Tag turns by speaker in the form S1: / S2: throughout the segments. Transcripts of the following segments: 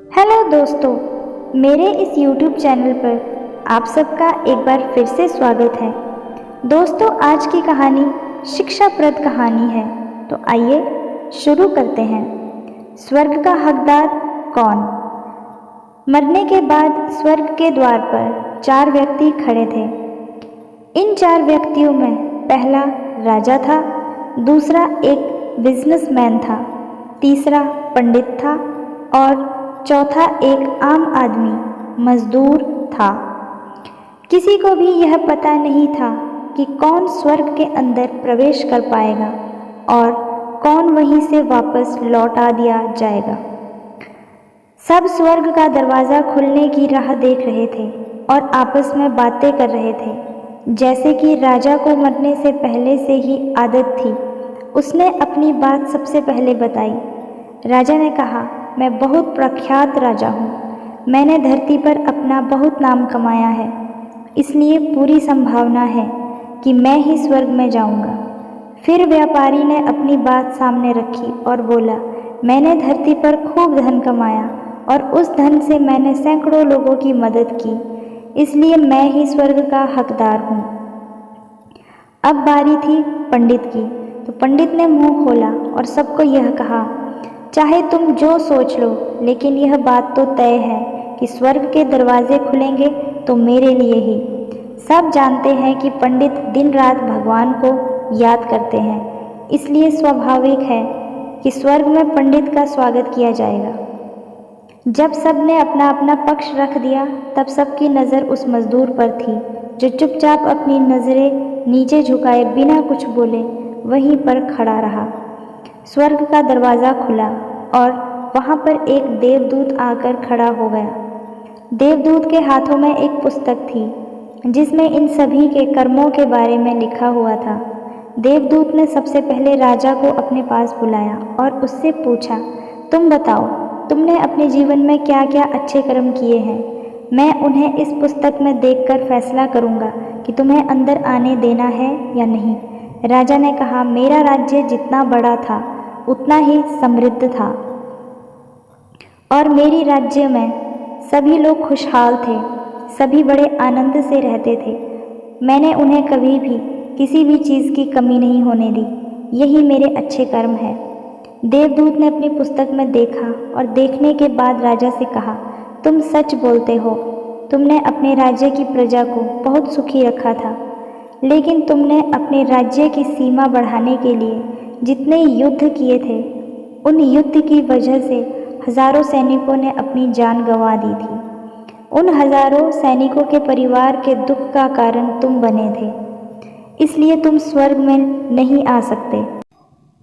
S1: Hello दोस्तों, मेरे इस YouTube चैनल पर आप सबका एक बार फिर से स्वागत है। दोस्तों, आज की कहानी शिक्षाप्रद कहानी है, तो आइए शुरू करते हैं। स्वर्ग का हकदार कौन? मरने के बाद स्वर्ग के द्वार पर 4 व्यक्ति खड़े थे। इन 4 व्यक्तियों में पहला राजा था, दूसरा एक बिजनेसमैन था, तीसरा पंडित था और चौथा एक आम आदमी मजदूर था। किसी को भी यह पता नहीं था कि कौन स्वर्ग के अंदर प्रवेश कर पाएगा और कौन वहीं से वापस लौटा दिया जाएगा। सब स्वर्ग का दरवाज़ा खुलने की राह देख रहे थे और आपस में बातें कर रहे थे। जैसे कि राजा को मरने से पहले से ही आदत थी, उसने अपनी बात सबसे पहले बताई। राजा ने कहा, मैं बहुत प्रख्यात राजा हूँ। मैंने धरती पर अपना बहुत नाम कमाया है, इसलिए पूरी संभावना है कि मैं ही स्वर्ग में जाऊँगा। फिर व्यापारी ने अपनी बात सामने रखी और बोला, मैंने धरती पर खूब धन कमाया और उस धन से मैंने सैकड़ों लोगों की मदद की, इसलिए मैं ही स्वर्ग का हकदार हूँ। अब बारी थी पंडित की, तो पंडित ने मुंह खोला और सबको यह कहा, चाहे तुम जो सोच लो, लेकिन यह बात तो तय है कि स्वर्ग के दरवाजे खुलेंगे तो मेरे लिए ही। सब जानते हैं कि पंडित दिन रात भगवान को याद करते हैं, इसलिए स्वाभाविक है कि स्वर्ग में पंडित का स्वागत किया जाएगा। जब सब ने अपना अपना पक्ष रख दिया, तब सबकी नज़र उस मजदूर पर थी जो चुपचाप अपनी नज़रें नीचे झुकाए बिना कुछ बोले वहीं पर खड़ा रहा। स्वर्ग का दरवाज़ा खुला और वहाँ पर एक देवदूत आकर खड़ा हो गया। देवदूत के हाथों में एक पुस्तक थी जिसमें इन सभी के कर्मों के बारे में लिखा हुआ था। देवदूत ने सबसे पहले राजा को अपने पास बुलाया और उससे पूछा, तुम बताओ, तुमने अपने जीवन में क्या क्या अच्छे कर्म किए हैं? मैं उन्हें इस पुस्तक में देखकर फैसला करूँगा कि तुम्हें अंदर आने देना है या नहीं। राजा ने कहा, मेरा राज्य जितना बड़ा था उतना ही समृद्ध था और मेरी राज्य में सभी लोग खुशहाल थे, सभी बड़े आनंद से रहते थे। मैंने उन्हें कभी भी किसी भी चीज़ की कमी नहीं होने दी। यही मेरे अच्छे कर्म हैं। देवदूत ने अपनी पुस्तक में देखा और देखने के बाद राजा से कहा, तुम सच बोलते हो। तुमने अपने राज्य की प्रजा को बहुत सुखी रखा था, लेकिन तुमने अपने राज्य की सीमा बढ़ाने के लिए जितने युद्ध किए थे, उन युद्ध की वजह से हजारों सैनिकों ने अपनी जान गंवा दी थी। उन हजारों सैनिकों के परिवार के दुख का कारण तुम बने थे, इसलिए तुम स्वर्ग में नहीं आ सकते।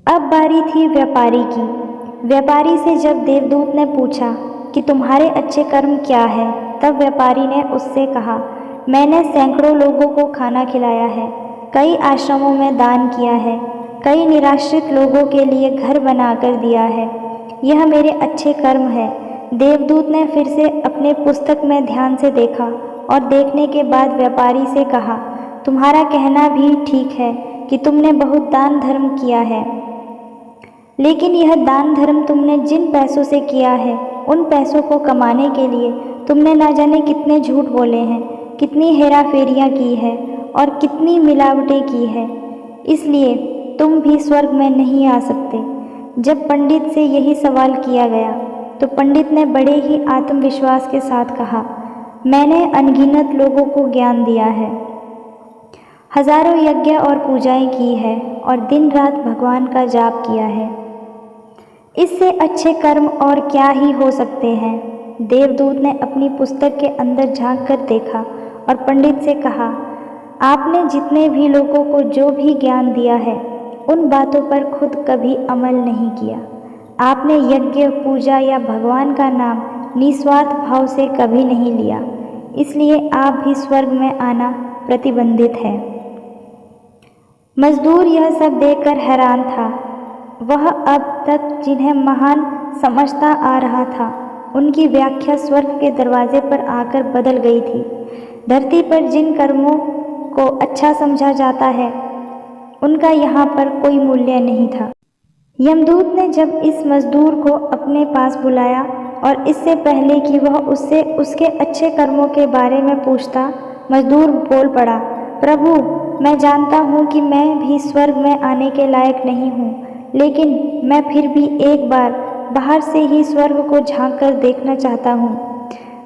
S1: अब बारी थी व्यापारी की। व्यापारी से जब देवदूत ने पूछा कि तुम्हारे अच्छे कर्म क्या है, तब व्यापारी ने उससे कहा, मैंने सैकड़ों लोगों को खाना खिलाया है, कई आश्रमों में दान किया है, कई निराश्रित लोगों के लिए घर बनाकर दिया है। यह मेरे अच्छे कर्म है। देवदूत ने फिर से अपने पुस्तक में ध्यान से देखा और देखने के बाद व्यापारी से कहा, तुम्हारा कहना भी ठीक है कि तुमने बहुत दान धर्म किया है, लेकिन यह दान धर्म तुमने जिन पैसों से किया है, उन पैसों को कमाने के लिए तुमने ना जाने कितने झूठ बोले हैं, कितनी हेराफेरियाँ की है और कितनी मिलावटें की है, इसलिए तुम भी स्वर्ग में नहीं आ सकते। जब पंडित से यही सवाल किया गया, तो पंडित ने बड़े ही आत्मविश्वास के साथ कहा, मैंने अनगिनत लोगों को ज्ञान दिया है, हजारों यज्ञ और पूजाएं की है और दिन रात भगवान का जाप किया है। इससे अच्छे कर्म और क्या ही हो सकते हैं। देवदूत ने अपनी पुस्तक के अंदर झांक कर देखा और पंडित से कहा, आपने जितने भी लोगों को जो भी ज्ञान दिया है, उन बातों पर खुद कभी अमल नहीं किया। आपने यज्ञ, पूजा या भगवान का नाम निस्वार्थ भाव से कभी नहीं लिया, इसलिए आप भी स्वर्ग में आना प्रतिबंधित है। मजदूर यह सब देखकर हैरान था। वह अब तक जिन्हें महान समझता आ रहा था, उनकी व्याख्या स्वर्ग के दरवाजे पर आकर बदल गई थी। धरती पर जिन कर्मों को अच्छा समझा जाता है, उनका यहाँ पर कोई मूल्य नहीं था। यमदूत ने जब इस मजदूर को अपने पास बुलाया और इससे पहले कि वह उससे उसके अच्छे कर्मों के बारे में पूछता, मजदूर बोल पड़ा, प्रभु, मैं जानता हूँ कि मैं भी स्वर्ग में आने के लायक नहीं हूँ, लेकिन मैं फिर भी एक बार बाहर से ही स्वर्ग को झांक कर देखना चाहता हूँ।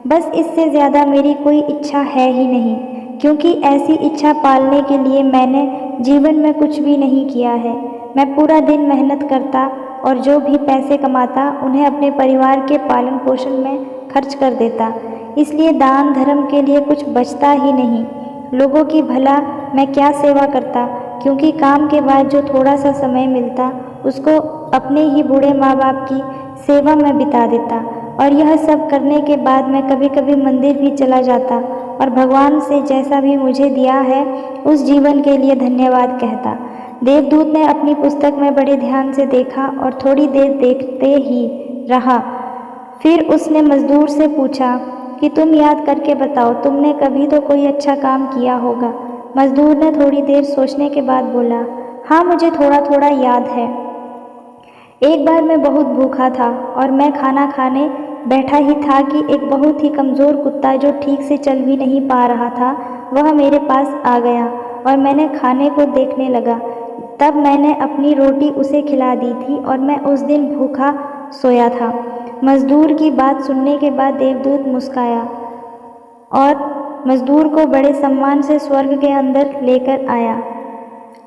S1: बस इससे ज़्यादा मेरी कोई इच्छा है ही नहीं, क्योंकि ऐसी इच्छा पालने के लिए मैंने जीवन में कुछ भी नहीं किया है। मैं पूरा दिन मेहनत करता और जो भी पैसे कमाता उन्हें अपने परिवार के पालन पोषण में खर्च कर देता, इसलिए दान धर्म के लिए कुछ बचता ही नहीं। लोगों की भला मैं क्या सेवा करता, क्योंकि काम के बाद जो थोड़ा सा समय मिलता उसको अपने ही बूढ़े माँ बाप की सेवा में बिता देता। और यह सब करने के बाद मैं कभी कभी मंदिर भी चला जाता और भगवान से जैसा भी मुझे दिया है उस जीवन के लिए धन्यवाद कहता। देवदूत ने अपनी पुस्तक में बड़े ध्यान से देखा और थोड़ी देर देखते ही रहा। फिर उसने मजदूर से पूछा कि तुम याद करके बताओ, तुमने कभी तो कोई अच्छा काम किया होगा। मजदूर ने थोड़ी देर सोचने के बाद बोला, हाँ, मुझे थोड़ा थोड़ा याद है। एक बार मैं बहुत भूखा था और मैं खाना खाने बैठा ही था कि एक बहुत ही कमज़ोर कुत्ता जो ठीक से चल भी नहीं पा रहा था वह मेरे पास आ गया और मैंने खाने को देखने लगा। तब मैंने अपनी रोटी उसे खिला दी थी और मैं उस दिन भूखा सोया था। मजदूर की बात सुनने के बाद देवदूत मुस्काया और मजदूर को बड़े सम्मान से स्वर्ग के अंदर लेकर आया।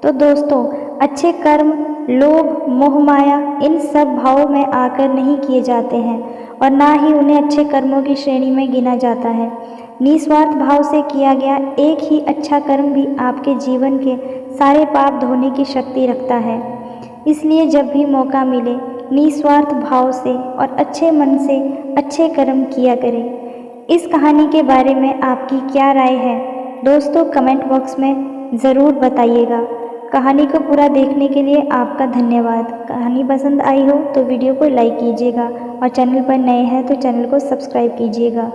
S1: तो दोस्तों, अच्छे कर्म, लोभ, मोह माया इन सब भावों में आकर नहीं किए जाते हैं और ना ही उन्हें अच्छे कर्मों की श्रेणी में गिना जाता है। निस्वार्थ भाव से किया गया एक ही अच्छा कर्म भी आपके जीवन के सारे पाप धोने की शक्ति रखता है। इसलिए जब भी मौका मिले निस्वार्थ भाव से और अच्छे मन से अच्छे कर्म किया करें। इस कहानी के बारे में आपकी क्या राय है दोस्तों, कमेंट बॉक्स में ज़रूर बताइएगा। कहानी को पूरा देखने के लिए आपका धन्यवाद। कहानी पसंद आई हो तो वीडियो को लाइक कीजिएगा और चैनल पर नए हैं तो चैनल को सब्सक्राइब कीजिएगा।